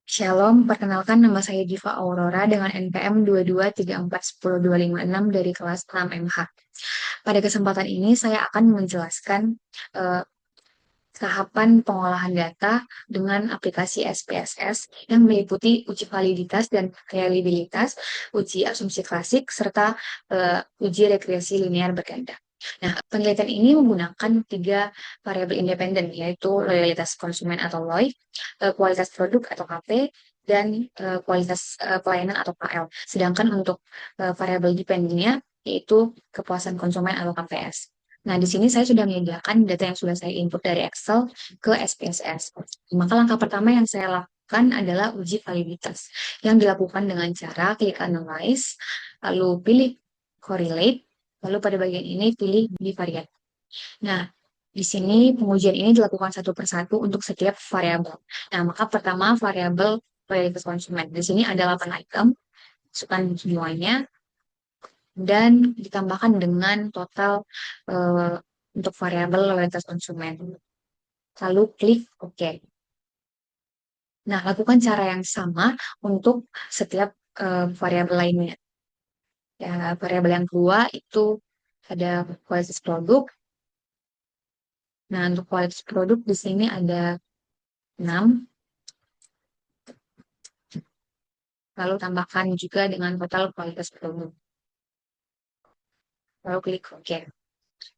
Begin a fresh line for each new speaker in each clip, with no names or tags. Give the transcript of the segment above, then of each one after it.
Shalom, perkenalkan nama saya Diva Aurora dengan NPM 223410256 dari kelas 6 MH. Pada kesempatan ini saya akan menjelaskan eh, tahapan pengolahan data dengan aplikasi SPSS yang meliputi uji validitas dan reliabilitas, uji asumsi klasik, serta uji regresi linear berganda. Nah, penelitian ini menggunakan tiga variabel independen, yaitu loyalitas konsumen atau LOI, kualitas produk atau KP, dan kualitas pelayanan atau KL. Sedangkan untuk variabel dependennya, yaitu kepuasan konsumen atau KPS. Nah, di sini saya sudah menyediakan data yang sudah saya input dari Excel ke SPSS. Maka langkah pertama yang saya lakukan adalah uji validitas yang dilakukan dengan cara klik analyze, lalu pilih correlate, lalu pada bagian ini pilih bivariate. Nah, di sini pengujian ini dilakukan satu persatu untuk setiap variabel. Nah, maka pertama variabel loyalitas konsumen. Di sini ada 8 item, masukkan semuanya, dan ditambahkan dengan total eh, untuk variabel loyalitas konsumen. Lalu klik OK. Nah, lakukan cara yang sama untuk setiap variabel lainnya. Ya, variabel yang kedua itu ada kualitas produk. Nah, untuk kualitas produk di sini ada 6. Lalu tambahkan juga dengan total kualitas produk. Lalu klik OK.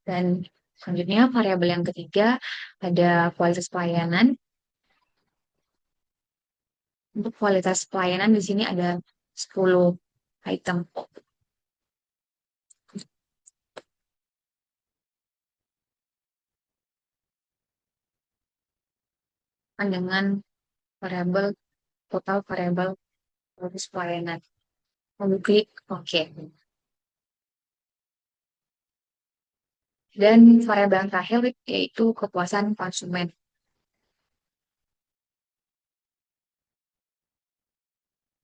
Dan selanjutnya variabel yang ketiga ada kualitas pelayanan. Untuk kualitas pelayanan di sini ada 10 item dengan variabel total variabel kualitas pelayanan. Lalu klik OK. Dan variabel yang terakhir yaitu kepuasan konsumen.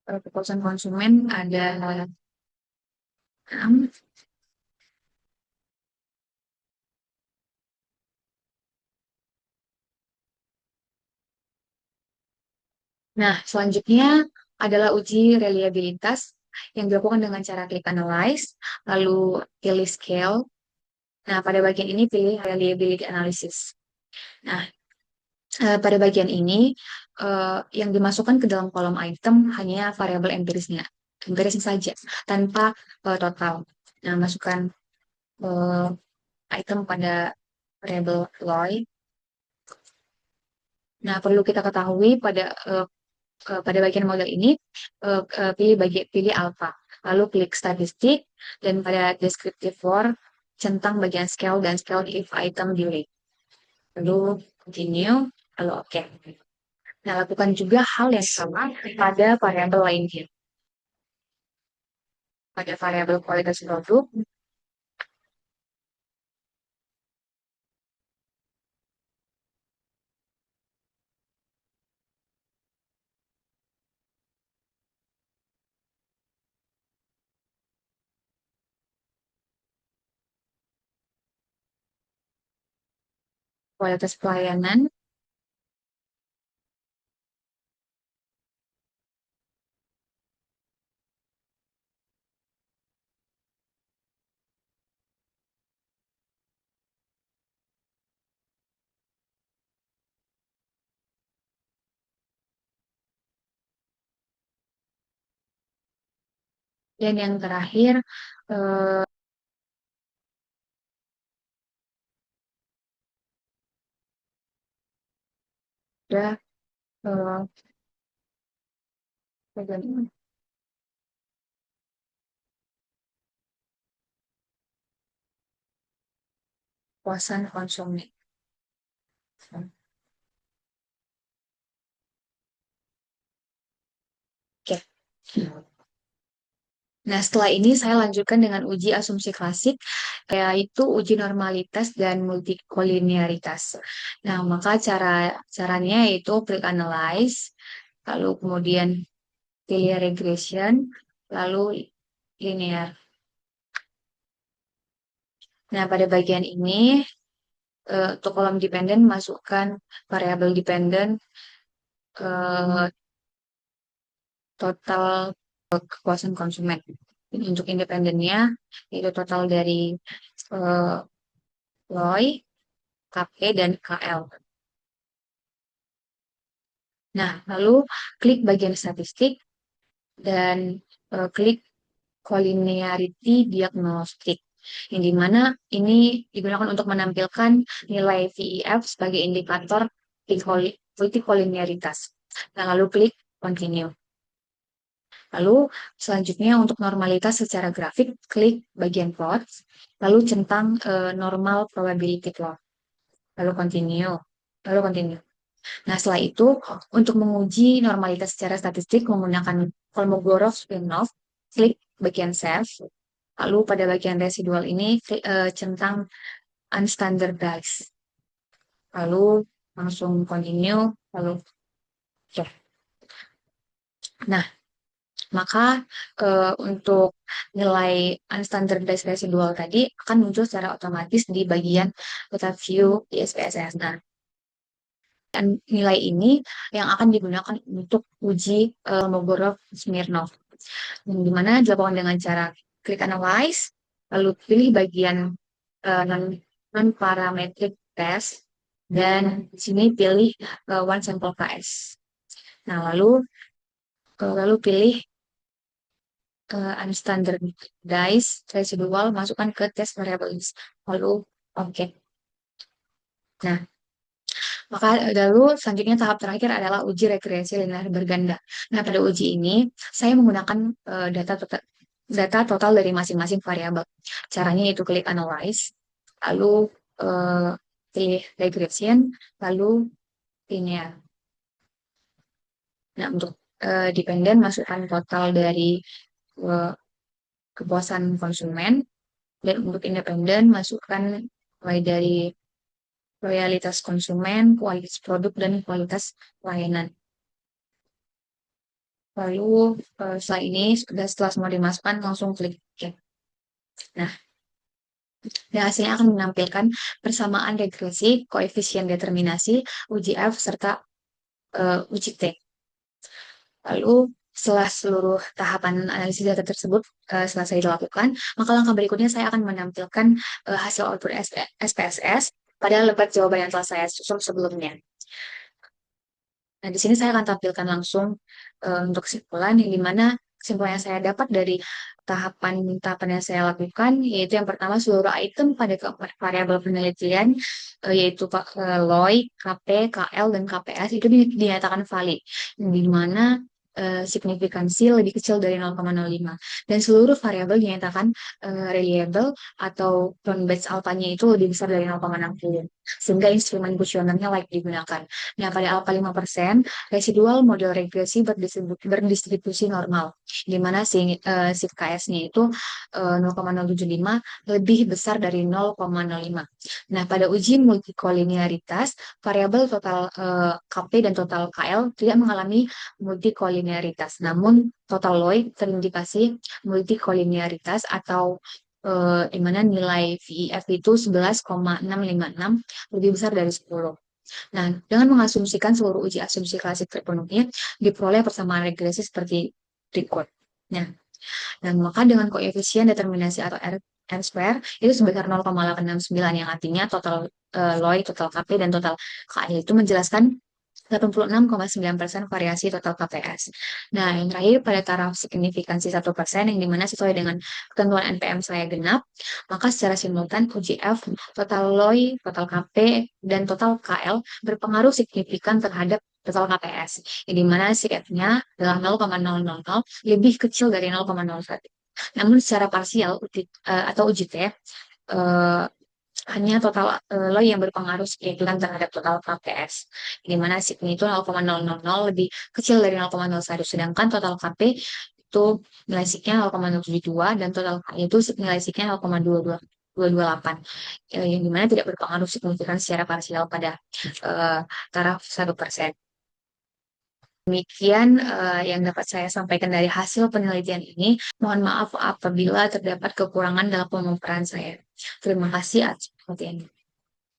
Kepuasan konsumen ada 6. Nah, selanjutnya adalah uji reliabilitas yang dilakukan dengan cara klik analyze, lalu pilih scale. Nah, pada bagian ini pilih reliability analysis. Nah, pada bagian ini yang dimasukkan ke dalam kolom item hanya variabel empirisnya saja, tanpa total. Nah, masukkan eh, item pada variabel LOI. Nah, perlu kita ketahui pada bagian model ini pilih alpha, lalu klik statistik, dan pada descriptive for centang bagian scale dan scale if item delete. Lalu continue, lalu oke. Nah, lakukan juga hal yang sama pada variabel lainnya. Pada variabel kualitas produk, kualitas pelayanan, dan yang terakhir eh, ada eh, bagian ini, kepuasan konsumen. Oke. Nah, setelah ini saya lanjutkan dengan uji asumsi klasik, yaitu uji normalitas dan multikolinearitas. Nah, maka caranya yaitu klik analyze, lalu kemudian pilih regression, lalu linear. Nah, pada bagian ini, untuk kolom dependen, masukkan variabel dependen total kepuasan konsumen. Untuk independennya, itu total dari eh, LOI, KP, dan KL. Nah, lalu klik bagian statistik dan klik collinearity diagnostic, yang dimana ini digunakan untuk menampilkan nilai VEF sebagai indikator multicollinearitas. Nah, lalu klik continue. Lalu selanjutnya untuk normalitas secara grafik, klik bagian plot, lalu centang normal probability plot. Lalu continue. Lalu continue. Nah, setelah itu, untuk menguji normalitas secara statistik menggunakan Kolmogorov-Smirnov, klik bagian save. Lalu pada bagian residual ini, centang unstandardized. Lalu langsung continue, lalu cek. Nah, maka untuk nilai unstandardized residual tadi akan muncul secara otomatis di bagian data view di SPSS. Nah, dan nilai ini yang akan digunakan untuk uji Kolmogorov-Smirnov, yang dimana dilakukan dengan cara klik analyze, lalu pilih bagian non-parametric test, dan di sini pilih one sample KS. Nah, lalu pilih unstandardized residual, masukkan ke test variables, lalu oke. Nah, maka lalu selanjutnya tahap terakhir adalah uji regresi linear berganda. Nah, pada uji ini saya menggunakan data total dari masing-masing variabel. Caranya itu klik analyze, lalu pilih regression, lalu linear. Nah, untuk dependen masukkan total dari kepuasan konsumen, dan untuk independen masukkan mulai dari loyalitas konsumen, kualitas produk, dan kualitas layanan. Lalu setelah ini, setelah semua dimasukkan, langsung klik OK. Nah, dan hasilnya akan menampilkan persamaan regresi, koefisien determinasi, uji F, serta uji T. Lalu setelah seluruh tahapan analisis data tersebut selesai dilakukan, maka langkah berikutnya saya akan menampilkan hasil output SPSS pada lebat jawaban yang telah saya susun sebelumnya. Nah, di sini saya akan tampilkan langsung untuk kesimpulan, yang dimana kesimpulan yang saya dapat dari tahapan yang saya lakukan, yaitu yang pertama, seluruh item pada keempat variabel penelitian, yaitu LOI, KP, KL, dan KPS, itu dinyatakan valid, yang dimana signifikansi lebih kecil dari 0,05. Dan seluruh variabel dinyatakan reliable atau bound-batch alpha-nya itu lebih besar dari 0,60. Sehingga instrumen kuesionernya layak digunakan. Nah, pada alpha 5%, residual model regresi berdistribusi normal, di mana SIF KS-nya itu 0,075 lebih besar dari 0,05. Nah, pada uji multikolinearitas, variabel total KP dan total KL tidak mengalami multikolinearitas, namun total LOI terindikasi multikolinearitas atau di mana nilai VEF itu 11,656 lebih besar dari 10. Nah, dengan mengasumsikan seluruh uji asumsi klasik terpenuhnya, diperoleh persamaan regresi seperti berikut. Nah, dan maka dengan koefisien determinasi atau R square itu sebesar 0,869, yang artinya total LOI, total KP, dan total KL itu menjelaskan 86,9% variasi total KPS. Nah, yang terakhir pada taraf signifikansi 1%, yang dimana sesuai dengan ketentuan NPM saya genap, maka secara simultan uji F, total LOI, total KP, dan total KL berpengaruh signifikan terhadap total KPS, yang dimana CF-nya adalah 0,000 lebih kecil dari 0,01. Namun secara parsial atau uji T, hanya total LOI yang berpengaruh signifikan terhadap total KPS, di mana sigma itu 0,000 lebih kecil dari 0,01, sedangkan total KP itu nilai signya 0,072 dan total K itu nilai signya 0,228, yang dimana tidak berpengaruh signifikan secara parsial pada taraf 1%. Demikian yang dapat saya sampaikan dari hasil penelitian ini. Mohon maaf apabila terdapat kekurangan dalam pemaparan saya. Terima kasih atas perhatiannya.